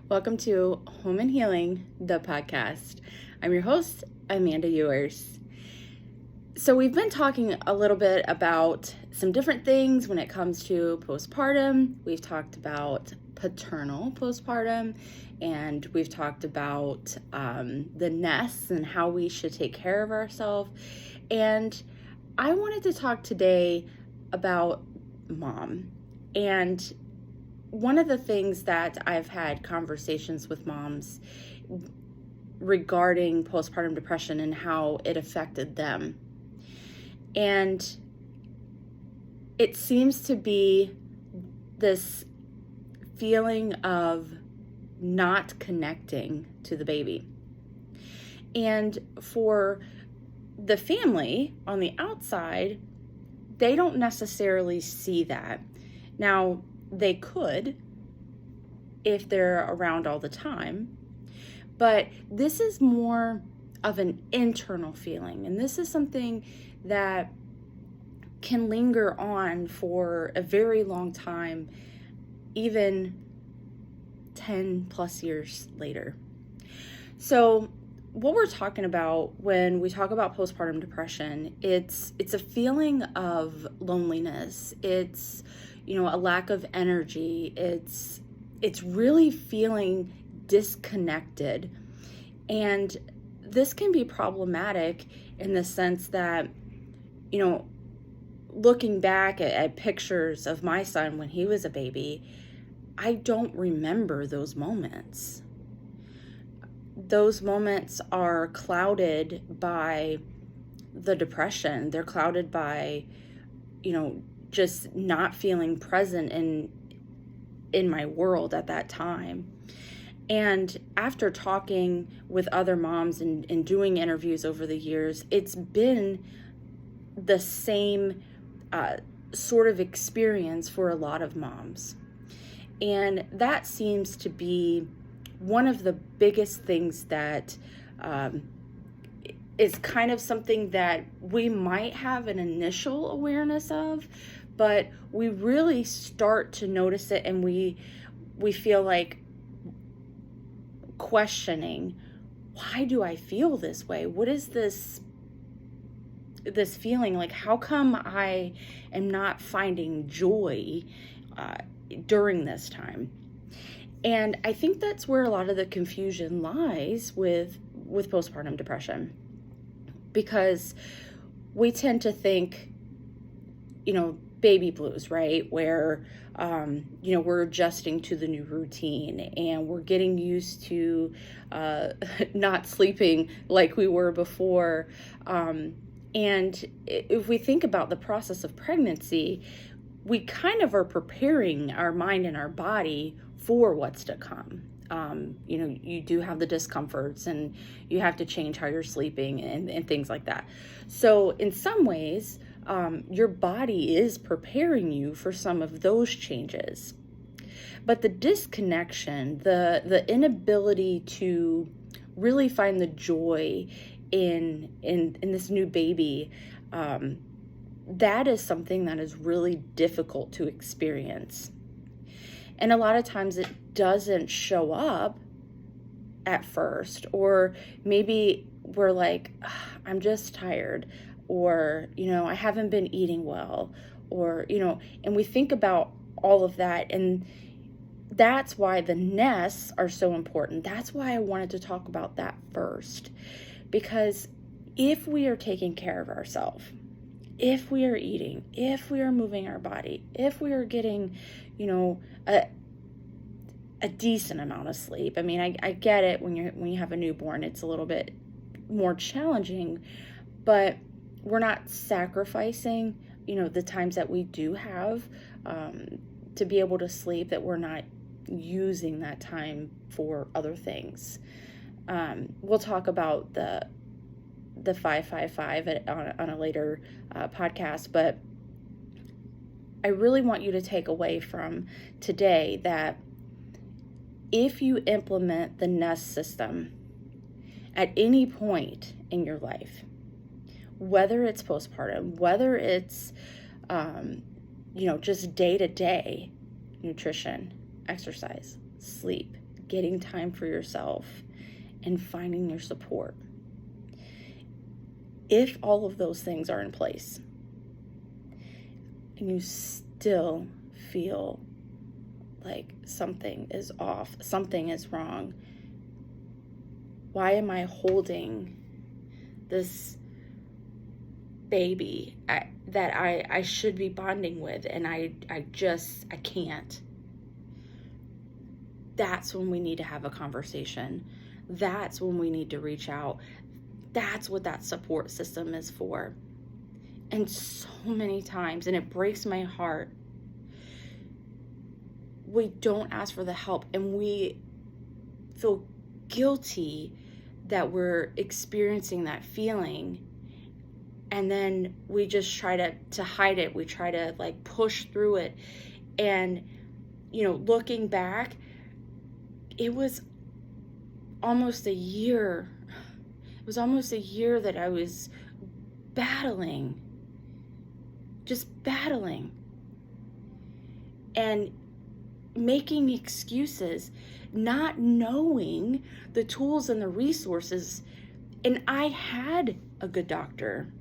Welcome to Home and Healing, the podcast. I'm your host, Amanda Ewers. So we've been talking a little bit about some different things when it comes to postpartum. We've talked about paternal postpartum, and we've talked about the nests and how we should take care of ourselves. And I wanted to talk today about mom. And one of the things that I've had conversations with moms regarding postpartum depression and how it affected them. And it seems to be this feeling of not connecting to the baby. And for the family on the outside, they don't necessarily see that. Now, they could if they're around all the time, but this is more of an internal feeling, and this is something that can linger on for a very long time, even 10 plus years later. So what we're talking about when we talk about postpartum depression, it's a feeling of loneliness. It's a lack of energy. It's really feeling disconnected. And this can be problematic in the sense that, looking back at pictures of my son when he was a baby, I don't remember those moments. Those moments are clouded by the depression. They're clouded by, just not feeling present in my world at that time. And after talking with other moms and doing interviews over the years, it's been the same sort of experience for a lot of moms. And that seems to be one of the biggest things that is kind of something that we might have an initial awareness of, but we really start to notice it, and we feel like questioning, why do I feel this way? What is this feeling? Like, how come I am not finding joy during this time? And I think that's where a lot of the confusion lies with postpartum depression, because we tend to think, baby blues, right? Where, we're adjusting to the new routine and we're getting used to not sleeping like we were before. And if we think about the process of pregnancy, we kind of are preparing our mind and our body for what's to come. You do have the discomforts, and you have to change how you're sleeping and things like that. So in some ways, your body is preparing you for some of those changes. But the disconnection, the inability to really find the joy in this new baby, that is something that is really difficult to experience. And a lot of times it doesn't show up at first, or maybe we're like, I'm just tired, or, I haven't been eating well, or, and we think about all of that. And that's why the nests are so important. That's why I wanted to talk about that first, because if we are taking care of ourselves, if we are eating, if we are moving our body, if we are getting, a decent amount of sleep. I mean, I get it when you have a newborn, it's a little bit more challenging, but we're not sacrificing, the times that we do have to be able to sleep, that we're not using that time for other things. We'll talk about the 5-5-5 on a later podcast, but I really want you to take away from today that if you implement the nest system at any point in your life, whether it's postpartum, whether it's, just day-to-day nutrition, exercise, sleep, getting time for yourself, and finding your support. If all of those things are in place and you still feel like something is off, something is wrong, why am I holding this baby that I should be bonding with and I can't? That's when we need to have a conversation. That's when we need to reach out. That's what that support system is for. And so many times, and it breaks my heart, we don't ask for the help and we feel guilty that we're experiencing that feeling. And then we just try to hide it. We try to like push through it. And, looking back, it was almost a year. It was almost a year that I was battling. Just battling. And making excuses, not knowing the tools and the resources. And I had a good doctor.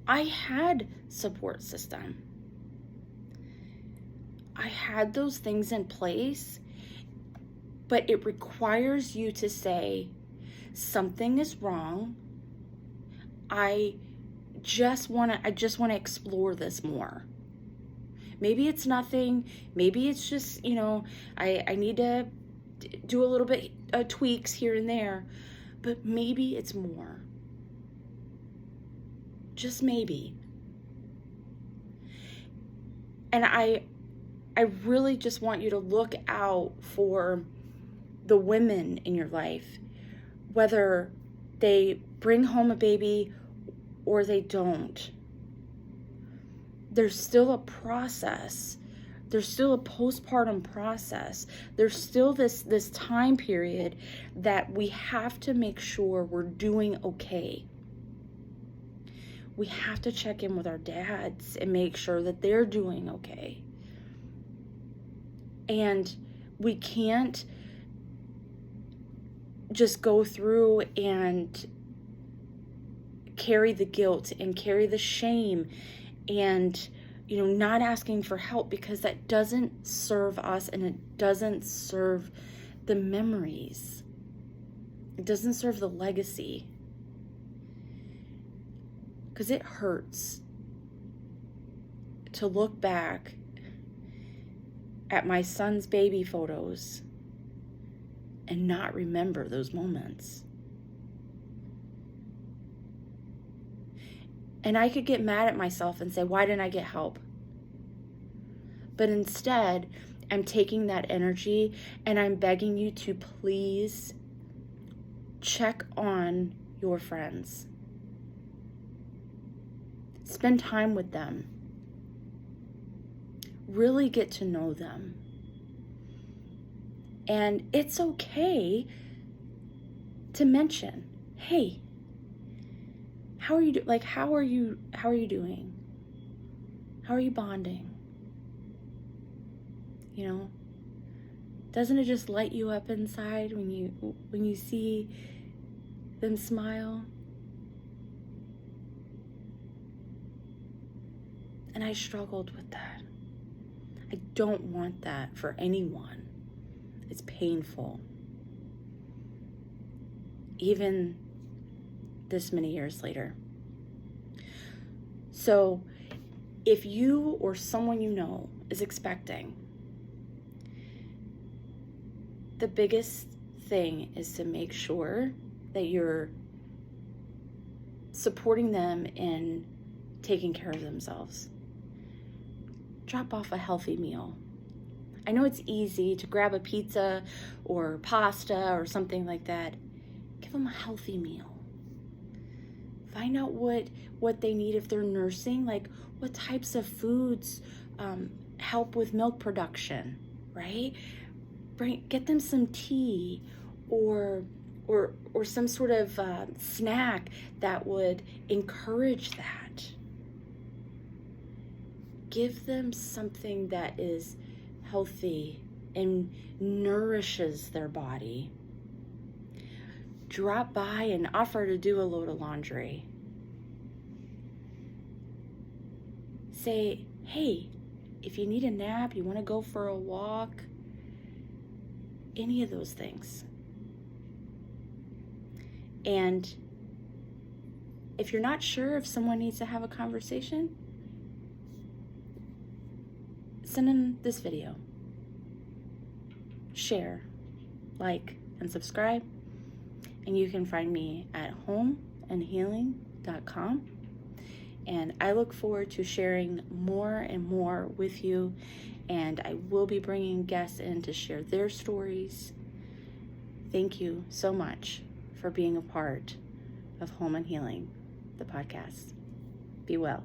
I had support system. I had those things in place, but it requires you to say, something is wrong. I just want to explore this more. Maybe it's nothing. Maybe it's just, I need to do a little bit of tweaks here and there, but maybe it's more. Just maybe. And I really just want you to look out for the women in your life, whether they bring home a baby or they don't. There's still a process. There's still a postpartum process. There's still this time period that we have to make sure we're doing okay. We have to check in with our dads and make sure that they're doing okay. And we can't just go through and carry the guilt and carry the shame and not asking for help, because that doesn't serve us and it doesn't serve the memories. It doesn't serve the legacy. Because it hurts to look back at my son's baby photos and not remember those moments. And I could get mad at myself and say, why didn't I get help? But instead, I'm taking that energy and I'm begging you to please check on your friends. Spend time with them. Really get to know them. And it's okay to mention, hey, how are you doing? How are you doing? How are you bonding? Doesn't it just light you up inside when you see them smile? And I struggled with that. I don't want that for anyone. It's painful. Even this many years later. So if you or someone you know is expecting, the biggest thing is to make sure that you're supporting them in taking care of themselves. Drop off a healthy meal. I know it's easy to grab a pizza or pasta or something like that. Give them a healthy meal. Find out what they need if they're nursing, like what types of foods help with milk production, right? Get them some tea or some sort of snack that would encourage that. Give them something that is healthy and nourishes their body. Drop by and offer to do a load of laundry. Say, hey, if you need a nap, you want to go for a walk, any of those things. And if you're not sure if someone needs to have a conversation, send them this video. Share, like, and subscribe. And you can find me at homeandhealing.com. And I look forward to sharing more and more with you. And I will be bringing guests in to share their stories. Thank you so much for being a part of Home and Healing, the podcast. Be well.